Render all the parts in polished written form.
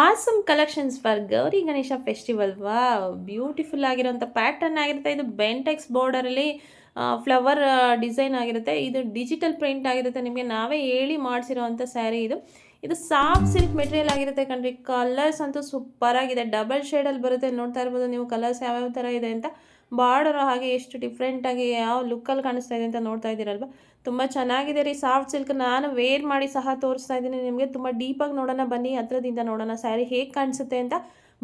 Awesome collections for Gauri Ganesha festival. Wow! Beautiful ಆಗಿರೋಂಥ pattern ಆಗಿರುತ್ತೆ. ಇದು ಬೆಂಟೆಕ್ಸ್ ಬಾರ್ಡರಲ್ಲಿ ಫ್ಲವರ್ ಡಿಸೈನ್ ಆಗಿರುತ್ತೆ. ಇದು ಡಿಜಿಟಲ್ ಪ್ರಿಂಟ್ ಆಗಿರುತ್ತೆ. ನಿಮಗೆ ನಾವೇ ಹೇಳಿ ಮಾಡಿಸಿರೋವಂಥ ಸ್ಯಾರಿ ಇದು. ಇದು ಸಾಫ್ಟ್ ಸಿಲ್ಕ್ ಮೆಟೀರಿಯಲ್ ಆಗಿರುತ್ತೆ ಕಣ್ರಿ. ಕಲರ್ಸ್ ಅಂತೂ ಸೂಪರ್ ಆಗಿದೆ. ಡಬಲ್ ಶೇಡಲ್ಲಿ ಬರುತ್ತೆ. ನೋಡ್ತಾ ಇರ್ಬೋದು ನೀವು ಕಲರ್ಸ್ ಯಾವ್ಯಾವ ಥರ ಇದೆ ಅಂತ. ಬಾರ್ಡರ್ ಹಾಗೆ ಎಷ್ಟು ಡಿಫ್ರೆಂಟಾಗಿ ಯಾವ ಲುಕ್ಕಲ್ಲಿ ಕಾಣಿಸ್ತಾ ಇದೆ ಅಂತ ನೋಡ್ತಾ ಇದ್ದೀರಲ್ವ. ತುಂಬ ಚೆನ್ನಾಗಿದೆ ರೀ ಸಾಫ್ಟ್ ಸಿಲ್ಕ್. ನಾನು ವೇರ್ ಮಾಡಿ ಸಹ ತೋರಿಸ್ತಾ ಇದ್ದೀನಿ ನಿಮಗೆ. ತುಂಬ ಡೀಪಾಗಿ ನೋಡೋಣ ಬನ್ನಿ, ಹತ್ರದಿಂದ ನೋಡೋಣ ಸ್ಯಾರಿ ಹೇಗೆ ಕಾಣಿಸುತ್ತೆ ಅಂತ.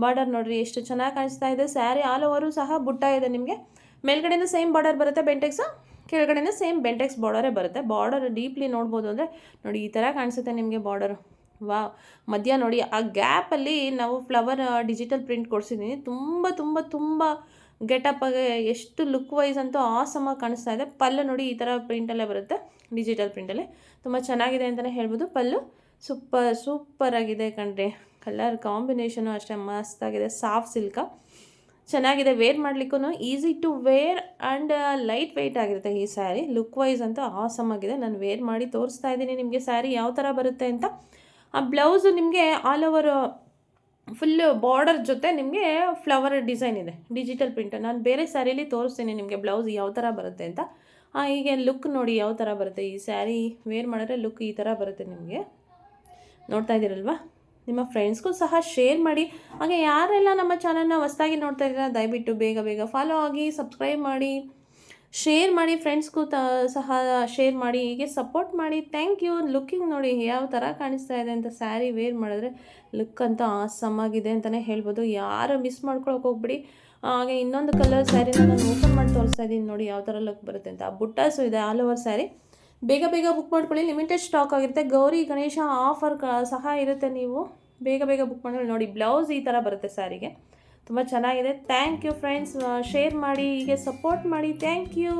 ಬಾರ್ಡರ್ ನೋಡಿರಿ ಎಷ್ಟು ಚೆನ್ನಾಗಿ ಕಾಣಿಸ್ತಾ ಇದೆ. ಸ್ಯಾರಿ ಆಲ್ ಓವರು ಸಹ ಬುಟ್ಟ ಇದೆ ನಿಮಗೆ. ಮೇಲ್ಗಡೆಯಿಂದ ಸೇಮ್ ಬಾರ್ಡರ್ ಬರುತ್ತೆ ಬೆಂಟೆಕ್ಸು, ಕೆಳಗಡೆಯಿಂದ ಸೇಮ್ ಬೆಂಟೆಕ್ಸ್ ಬಾರ್ಡರೇ ಬರುತ್ತೆ. ಬಾರ್ಡರ್ ಡೀಪ್ಲಿ ನೋಡ್ಬೋದು ಅಂದರೆ ನೋಡಿ ಈ ಥರ ಕಾಣಿಸುತ್ತೆ ನಿಮಗೆ ಬಾರ್ಡರು. ವಾವ್! ಮಧ್ಯ ನೋಡಿ ಆ ಗ್ಯಾಪಲ್ಲಿ ನಾವು ಫ್ಲವರ್ ಡಿಜಿಟಲ್ ಪ್ರಿಂಟ್ ಕೊಡಿಸಿದ್ದೀನಿ. ತುಂಬ ತುಂಬ ತುಂಬ ಗೆಟಪ್ಪಾಗಿ ಎಷ್ಟು ಲುಕ್ ವೈಸ್ ಅಂತೂ ಆಸಮಾಗಿ ಕಾಣಿಸ್ತಾ ಇದೆ. ಪಲ್ಲು ನೋಡಿ ಈ ಥರ ಪ್ರಿಂಟಲ್ಲೇ ಬರುತ್ತೆ, ಡಿಜಿಟಲ್ ಪ್ರಿಂಟಲ್ಲೇ. ತುಂಬ ಚೆನ್ನಾಗಿದೆ ಅಂತಲೇ ಹೇಳ್ಬೋದು. ಪಲ್ಲು ಸೂಪರಾಗಿದೆ ಕಣ್ರಿ. ಕಲರ್ ಕಾಂಬಿನೇಷನು ಅಷ್ಟೇ ಮಸ್ತಾಗಿದೆ. ಸಾಫ್ಟ್ ಸಿಲ್ಕ ಚೆನ್ನಾಗಿದೆ. ವೇರ್ ಮಾಡಲಿಕ್ಕೂ easy to wear and light weight ಆಗಿರುತ್ತೆ ಈ ಸ್ಯಾರಿ. ಲುಕ್ ವೈಸ್ ಅಂತೂ ಆಸಮಾಗಿದೆ. ನಾನು ವೇರ್ ಮಾಡಿ ತೋರಿಸ್ತಾ ಇದ್ದೀನಿ ನಿಮಗೆ ಸ್ಯಾರಿ ಯಾವ ಥರ ಬರುತ್ತೆ ಅಂತ. ಆ ಬ್ಲೌಸು ನಿಮಗೆ ಆಲ್ ಓವರ್ ಫುಲ್ಲು ಬಾರ್ಡರ್ ಜೊತೆ ನಿಮಗೆ ಫ್ಲವರ್ ಡಿಸೈನ್ ಇದೆ, ಡಿಜಿಟಲ್ ಪ್ರಿಂಟ್. ನಾನು ಬೇರೆ ಸ್ಯಾರೀಲಿ ತೋರಿಸ್ತೀನಿ ನಿಮಗೆ ಬ್ಲೌಸ್ ಯಾವ ಥರ ಬರುತ್ತೆ ಅಂತ. ಹೀಗೆ ಲುಕ್ ನೋಡಿ ಯಾವ ಥರ ಬರುತ್ತೆ. ಈ ಸ್ಯಾರಿ ವೇರ್ ಮಾಡಿದ್ರೆ ಲುಕ್ ಈ ಥರ ಬರುತ್ತೆ ನಿಮಗೆ. ನೋಡ್ತಾ ಇದ್ದೀರಲ್ವ. ನಿಮ್ಮ ಫ್ರೆಂಡ್ಸ್ಗೂ ಸಹ ಶೇರ್ ಮಾಡಿ. ಹಾಗೆ ಯಾರೆಲ್ಲ ನಮ್ಮ ಚಾನಲ್ನ ಹೊಸದಾಗಿ ನೋಡ್ತಾ ಇದ್ದೀರಾ ದಯವಿಟ್ಟು ಬೇಗ ಬೇಗ ಫಾಲೋ ಆಗಿ, ಸಬ್ಸ್ಕ್ರೈಬ್ ಮಾಡಿ, ಶೇರ್ ಮಾಡಿ. ಫ್ರೆಂಡ್ಸ್ಗೂ ಸಹ ಶೇರ್ ಮಾಡಿ. ಹೀಗೆ ಸಪೋರ್ಟ್ ಮಾಡಿ. Thank you. ಲುಕ್ಕಿಂಗ್ ನೋಡಿ ಯಾವ ಥರ ಕಾಣಿಸ್ತಾ ಇದೆ ಅಂತ. ಸ್ಯಾರಿ ವೇರ್ ಮಾಡಿದ್ರೆ ಲುಕ್ ಅಂತ ಆಸಮಾಗಿದೆ ಅಂತಲೇ ಹೇಳ್ಬೋದು. ಯಾರು ಮಿಸ್ ಮಾಡ್ಕೊಳಕ್ಕೆ ಹೋಗ್ಬಿಡಿ. ಹಾಗೆ ಇನ್ನೊಂದು ಕಲರ್ ಸ್ಯಾರಿನ ನಾನು ಓಪನ್ ಮಾಡಿ ತೋರಿಸ್ತಾ ಇದ್ದೀನಿ ನೋಡಿ ಯಾವ ಥರ ಲುಕ್ ಬರುತ್ತೆ ಅಂತ. ಬುಟ್ಟಾಸು ಇದೆ ಆಲ್ ಓವರ್ ಸ್ಯಾರಿ. ಬೇಗ ಬೇಗ ಬುಕ್ ಮಾಡ್ಕೊಳ್ಳಿ. ಲಿಮಿಟೆಡ್ ಸ್ಟಾಕ್ ಆಗಿರುತ್ತೆ. ಗೌರಿ ಗಣೇಶ ಆಫರ್ ಸಹ ಇರುತ್ತೆ. ನೀವು ಬೇಗ ಬೇಗ ಬುಕ್ ಮಾಡ್ಕೊಳ್ಳಿ. ನೋಡಿ ಬ್ಲೌಸ್ ಈ ಥರ ಬರುತ್ತೆ ಸ್ಯಾರಿಗೆ. ತುಂಬ ಚೆನ್ನಾಗಿದೆ. Thank you friends. ಶೇರ್ ಮಾಡಿ, ಹೀಗೆ ಸಪೋರ್ಟ್ ಮಾಡಿ. Thank you.